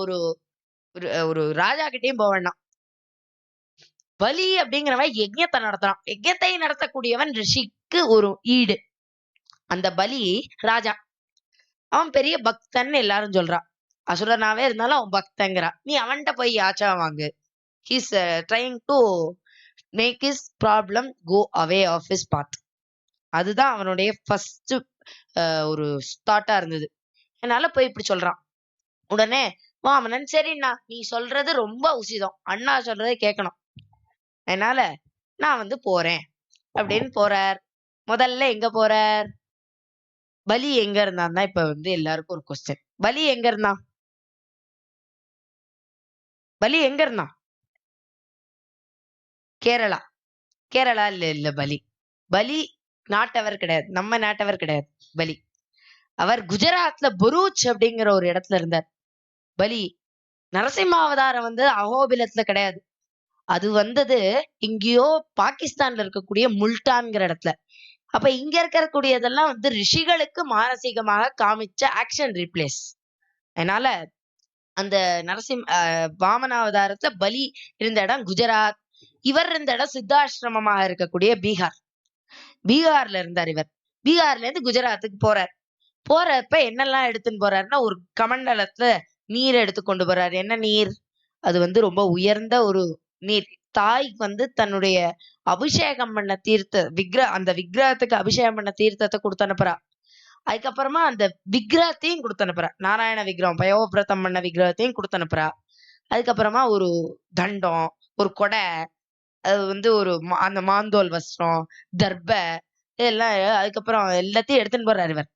ஒரு ஒரு ஒரு ராஜா கிட்டயும் போவேன்னா பலி அப்படிங்கிறவன் யஜ்ஞத்தை நடத்துறான். யஜ்ஞத்தை நடத்தக்கூடியவன் ரிஷிக்கு ஒரு ஈடு. அந்த பலி ராஜா. அவன் பெரிய பக்தன் எல்லாரும் சொல்றான். அசுரனாவே இருந்தாலும் அவன் பக்தங்கிறான். நீ அவன்கிட்ட போய் யாச்சா வாங்கு. He's trying to make his problem go away off his path. அதுதான் அவனுடைய ஃபர்ஸ்ட் ஒரு தாட்டா இருந்தது. அதனால போய் இப்படி சொல்றான். உடனே வாமனன் சரிண்ணா நீ சொல்றது ரொம்ப உசிதம், அண்ணா சொல்றதை கேட்கணும், அதனால நான் போறேன் அப்படின்னு போறார். முதல்ல எங்க போறார்? பலி எங்க இருந்தான் தான் இப்ப எல்லாருக்கும் ஒரு கொஸ்டின். பலி எங்க இருந்தான்? பலி எங்க இருந்தான்? கேரளா. கேரளா இல்ல பலி. பலி நாட்டவர் கிடையாது, நம்ம நாட்டவர் கிடையாது. பலி அவர் குஜராத்ல புரூச் அப்படிங்கிற ஒரு இடத்துல இருந்தார். பலி நரசிம்ம அவதாரம் அகோபிலத்துல கிடையாது. அது வந்தது இங்கேயோ பாகிஸ்தான்ல இருக்கக்கூடிய முல்டான்ங்கிற இடத்துல. அப்ப இங்க இருக்கக்கூடியதெல்லாம் ரிஷிகளுக்கு மானசீகமாக காமிச்ச ஆக்ஷன் ரீப்ளேஸ். அதனால அந்த வாமனாவதாரத்துல பலி இருந்த இடம் குஜராத். இவர் இருந்த இடம் சித்தாசிரமமாக இருக்கக்கூடிய பீகார். பீகார்ல இருந்தார் இவர். பீகார்ல இருந்து குஜராத்துக்கு போறார். போறப்ப என்னெல்லாம் எடுத்துன்னு போறாருன்னா ஒரு கமண்டலத்துல நீர் எடுத்து கொண்டு போறாரு. என்ன நீர்? அது ரொம்ப உயர்ந்த ஒரு நீர். தாய்க்கு தன்னுடைய அபிஷேகம் பண்ண தீர்த்த அந்த விக்கிரகத்துக்கு அபிஷேகம் பண்ண தீர்த்தத்தை கொடுத்து அனுப்புறா. அதுக்கப்புறமா அந்த விக்கிரகத்தையும் கொடுத்து அனுப்புறா. நாராயண விக்கிரகம் பயோபிரதம் பண்ண விக்கிரகத்தையும் கொடுத்து அனுப்புறா. அதுக்கப்புறமா ஒரு தண்டம், ஒரு கொடை, அது ஒரு அந்த மாந்தோல் வஸ்திரம், தர்ப, இதெல்லாம் அதுக்கப்புறம் எல்லாத்தையும் எடுத்துன்னு போறாரு இவர்.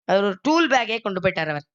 அவர் ஒரு டூல் பேக்கே கொண்டு போயிட்டார் அவர்.